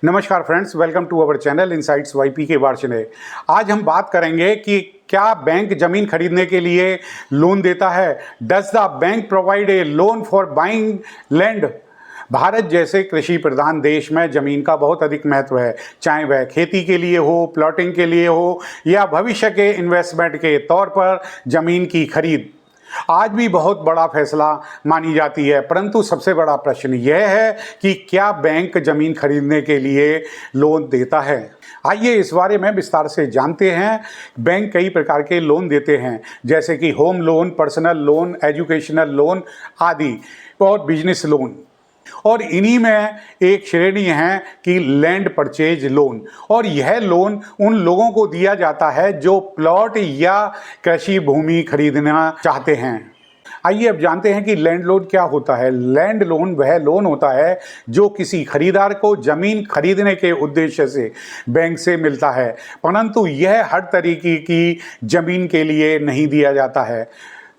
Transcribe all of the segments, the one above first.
नमस्कार friends, welcome to our channel insights YP के वार्षिक। आज हम बात करेंगे कि क्या बैंक जमीन खरीदने के लिए लोन देता है। Does the bank provide a loan for buying land. Bharat जैसे कृषि प्रधान देश में ज़मीन का बहुत अधिक महत्व है, चाहे वह खेती के लिए हो, प्लॉटिंग के लिए हो या भविष्य के इन्वेस्टमेंट के तौर पर ज़मीन की खरीद आज भी बहुत बड़ा फैसला मानी जाती है। परंतु सबसे बड़ा प्रश्न यह है कि क्या बैंक ज़मीन खरीदने के लिए लोन देता है। आइए इस बारे में विस्तार से जानते हैं। बैंक कई प्रकार के लोन देते हैं, जैसे कि home loan, personal loan, educational loan आदि और बिजनेस लोन। और इन्हीं में एक श्रेणी है कि लैंड परचेज लोन, और यह लोन उन लोगों को दिया जाता है जो प्लॉट या कृषि भूमि खरीदना चाहते हैं। आइए अब जानते हैं कि लैंड लोन क्या होता है। लैंड लोन वह लोन होता है जो किसी खरीदार को जमीन खरीदने के उद्देश्य से बैंक से मिलता है, परंतु यह हर तरीके की जमीन के लिए नहीं दिया जाता है।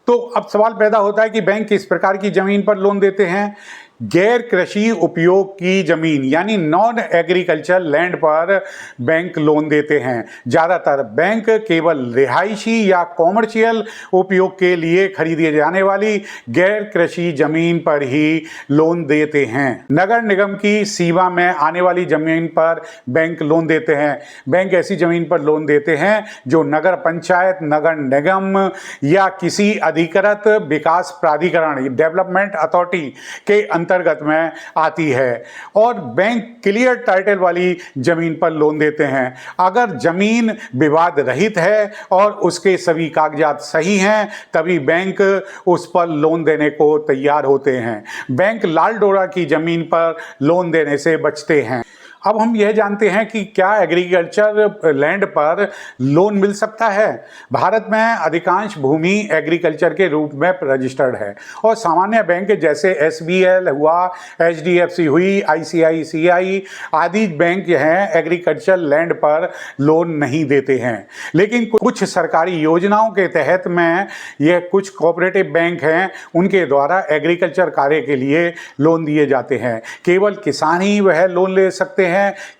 तो अब सवाल पैदा होता है कि बैंक किस प्रकार की जमीन पर लोन देते हैं। गैर कृषि उपयोग की जमीन यानी नॉन एग्रीकल्चर लैंड पर बैंक लोन देते हैं। ज़्यादातर बैंक केवल रिहायशी या कॉमर्शियल उपयोग के लिए खरीदी जाने वाली गैर कृषि जमीन पर ही लोन देते हैं। नगर निगम की सीमा में आने वाली जमीन पर बैंक लोन देते हैं। बैंक ऐसी जमीन पर लोन देते हैं जो नगर पंचायत, नगर निगम या किसी अधिकृत विकास प्राधिकरण डेवलपमेंट अथॉरिटी के अंतर्गत में आती है, और बैंक क्लियर टाइटल वाली जमीन पर लोन देते हैं। अगर जमीन विवाद रहित है और उसके सभी कागजात सही हैं, तभी बैंक उस पर लोन देने को तैयार होते हैं। बैंक लाल डोरा की जमीन पर लोन देने से बचते हैं। अब हम यह जानते हैं कि क्या एग्रीकल्चर लैंड पर लोन मिल सकता है। भारत में अधिकांश भूमि एग्रीकल्चर के रूप में रजिस्टर्ड है, और सामान्य बैंक जैसे SBL हुआ, HDFC हुई, ICICI आदि बैंक हैं एग्रीकल्चर लैंड पर लोन नहीं देते हैं। लेकिन कुछ सरकारी योजनाओं के तहत में यह कुछ कोऑपरेटिव बैंक हैं, उनके द्वारा एग्रीकल्चर कार्य के लिए लोन दिए जाते हैं। केवल किसान ही वह लोन ले सकते हैं,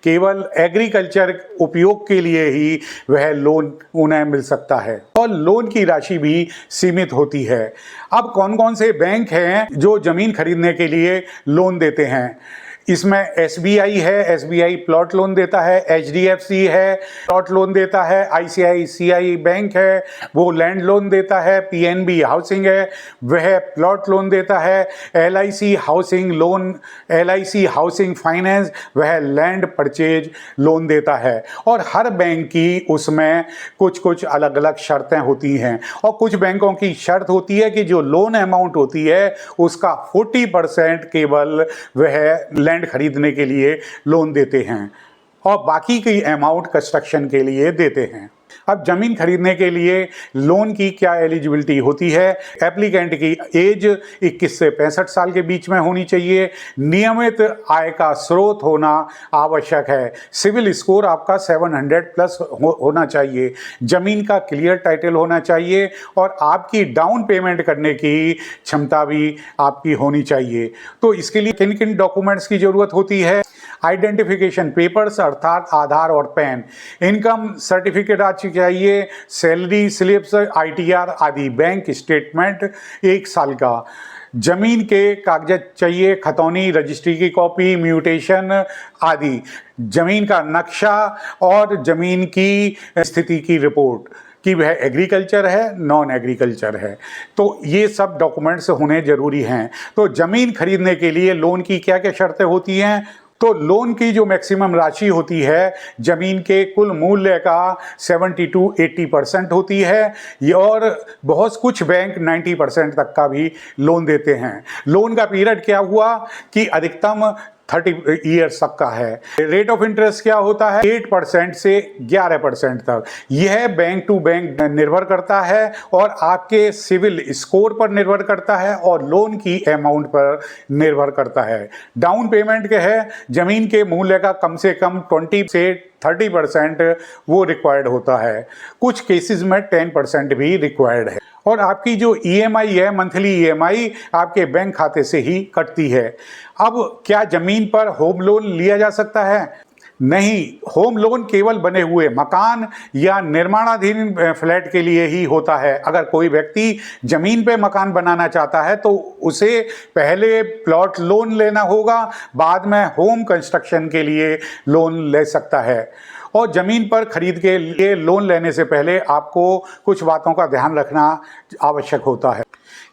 केवल एग्रीकल्चर उपयोग के लिए ही वह लोन उन्हें मिल सकता है, और लोन की राशि भी सीमित होती है। अब कौन कौन से बैंक हैं जो जमीन खरीदने के लिए लोन देते हैं। इसमें SBI है, SBI प्लॉट लोन देता है, HDFC है, प्लॉट लोन देता है, ICICI बैंक है, वो लैंड लोन देता है, PNB हाउसिंग है, वह प्लॉट लोन देता है, LIC housing loan, LIC housing finance, वह लैंड परचेज लोन देता है। और हर बैंक की उसमें कुछ कुछ अलग अलग शर्तें होती हैं, और कुछ बैंकों की शर्त होती है कि जो लोन अमाउंट होती है उसका 40% केवल वह लैंड खरीदने के लिए लोन देते हैं, और बाकी की अमाउंट कंस्ट्रक्शन के लिए देते हैं। अब जमीन खरीदने के लिए लोन की क्या एलिजिबिलिटी होती है। एप्लीकेंट की एज 21 से 65 साल के बीच में होनी चाहिए। नियमित आय का स्रोत होना आवश्यक है। सिविल स्कोर आपका 700 प्लस होना चाहिए। जमीन का क्लियर टाइटल होना चाहिए, और आपकी डाउन पेमेंट करने की क्षमता भी आपकी होनी चाहिए। तो इसके लिए किन किन डॉक्यूमेंट्स की जरूरत होती है। आइडेंटिफिकेशन पेपर्स अर्थात आधार और पैन, इनकम सर्टिफिकेट चाहिए, सैलरी स्लिप्स, ITR आदि, बैंक स्टेटमेंट 1 साल का, जमीन के कागजात चाहिए, खतौनी, रजिस्ट्री की कॉपी, म्यूटेशन आदि, जमीन का नक्शा और जमीन की स्थिति की रिपोर्ट कि वह एग्रीकल्चर है, नॉन एग्रीकल्चर है। तो ये सब डॉक्यूमेंट्स होने जरूरी हैं। तो जमीन खरीदने के लिए लोन की क्या क्या शर्तें होती हैं। तो लोन की जो मैक्सिमम राशि होती है जमीन के कुल मूल्य का 70 to 80% होती है, और बहुत कुछ बैंक 90% तक का भी लोन देते हैं। लोन का पीरियड क्या हुआ कि अधिकतम 30 ईयर्स तक का है। रेट ऑफ इंटरेस्ट क्या होता है 8% से 11% तक। यह बैंक टू बैंक निर्भर करता है, और आपके सिविल स्कोर पर निर्भर करता है, और लोन की अमाउंट पर निर्भर करता है। डाउन पेमेंट क्या है, जमीन के मूल्य का कम से कम 20 से 30% वो रिक्वायर्ड होता है। कुछ केसेस में 10% भी रिक्वायर्ड है। और आपकी जो EMI है, मंथली EMI आपके बैंक खाते से ही कटती है। अब क्या जमीन पर होम लोन लिया जा सकता है? नहीं, होम लोन केवल बने हुए मकान या निर्माणाधीन फ्लैट के लिए ही होता है। अगर कोई व्यक्ति जमीन पे मकान बनाना चाहता है तो उसे पहले प्लॉट लोन लेना होगा, बाद में होम कंस्ट्रक्शन के लिए लोन ले सकता है। और ज़मीन पर खरीद के लिए लोन लेने से पहले आपको कुछ बातों का ध्यान रखना आवश्यक होता है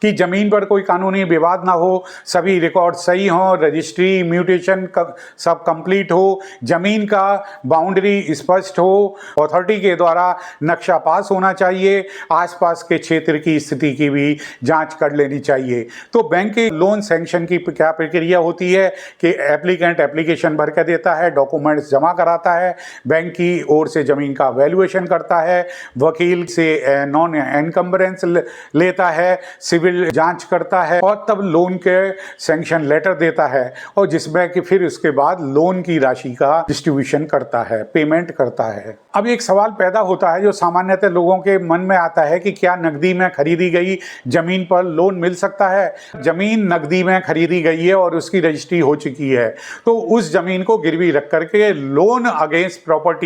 कि ज़मीन पर कोई कानूनी विवाद ना हो, सभी रिकॉर्ड सही हों, रजिस्ट्री म्यूटेशन सब कंप्लीट हो, ज़मीन का बाउंड्री स्पष्ट हो, अथॉरिटी के द्वारा नक्शा पास होना चाहिए, आसपास के क्षेत्र की स्थिति की भी जांच कर लेनी चाहिए। तो बैंक के लोन सैंक्शन की क्या प्रक्रिया होती है कि एप्लीकेंट एप्लीकेशन भर कर देता है, डॉक्यूमेंट्स जमा कराता है, बैंक की ओर से ज़मीन का वैल्यूएशन करता है, वकील से नॉन एनकम्बरेंस लेता है, सिविल जांच करता है और तब लोन के सैंक्शन लेटर देता है, और जिसमें कि फिर उसके बाद लोन की राशि का डिस्ट्रीब्यूशन करता है, पेमेंट करता है। अब एक सवाल पैदा होता है जो सामान्यतः लोगों के मन में आता है कि क्या नकदी में खरीदी गई जमीन पर लोन मिल सकता है? जमीन नकदी में खरीदी गई है और उसकी रजिस्ट्री हो चुकी है तो उस जमीन को गिरवी रख करके लोन अगेंस्ट प्रॉपर्टी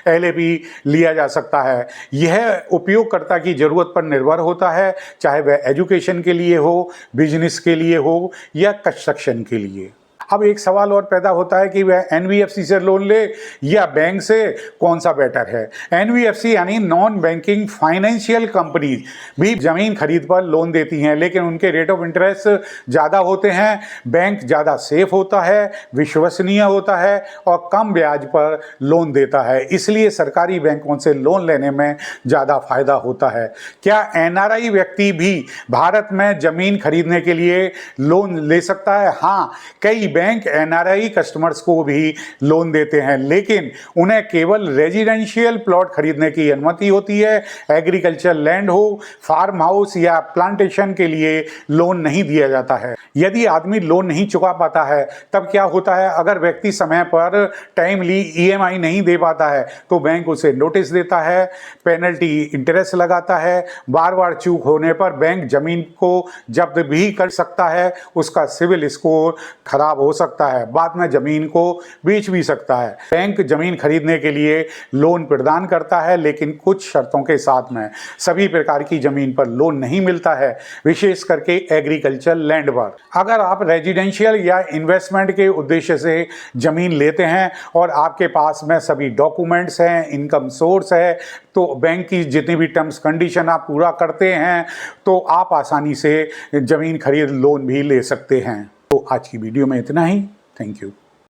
LAP लिया जा सकता है। यह उपयोगकर्ता की जरूरत पर निर्भर होता है, चाहे वह एजुकेशन के लिए हो, बिजनेस के लिए हो या कंस्ट्रक्शन के लिए। अब एक सवाल और पैदा होता है कि वह NBFC से लोन ले या बैंक से, कौन सा बेटर है? NBFC यानी नॉन बैंकिंग फाइनेंशियल कंपनी भी जमीन खरीद पर लोन देती हैं, लेकिन उनके रेट ऑफ इंटरेस्ट ज़्यादा होते हैं। बैंक ज़्यादा सेफ होता है, विश्वसनीय होता है और कम ब्याज पर लोन देता है, इसलिए सरकारी बैंकों से लोन लेने में ज़्यादा फायदा होता है। क्या NRI व्यक्ति भी भारत में जमीन खरीदने के लिए लोन ले सकता है? हाँ, कई बैंक NRI कस्टमर्स को भी लोन देते हैं, लेकिन उन्हें केवल रेजिडेंशियल प्लॉट खरीदने की अनुमति होती है। एग्रीकल्चर लैंड हो, फार्म हाउस या प्लांटेशन के लिए लोन नहीं दिया जाता है। यदि आदमी लोन नहीं चुका पाता है तब क्या होता है? अगर व्यक्ति समय पर टाइमली EMI नहीं दे पाता है तो बैंक उसे नोटिस देता है, पेनल्टी इंटरेस्ट लगाता है। बार बार चूक होने पर बैंक जमीन को जब्त भी कर सकता है, उसका सिविल स्कोर खराब हो सकता है, बाद में जमीन को बेच भी सकता है। बैंक जमीन खरीदने के लिए लोन प्रदान करता है, लेकिन कुछ शर्तों के साथ में। सभी प्रकार की जमीन पर लोन नहीं मिलता है, विशेष करके एग्रीकल्चर लैंड पर। अगर आप रेजिडेंशियल या इन्वेस्टमेंट के उद्देश्य से जमीन लेते हैं और आपके पास में सभी डॉक्यूमेंट्स हैं, इनकम सोर्स है, तो बैंक की जितनी भी टर्म्स कंडीशन आप पूरा करते हैं तो आप आसानी से जमीन खरीद लोन भी ले सकते हैं। तो आज की वीडियो में इतना ही। Thank you.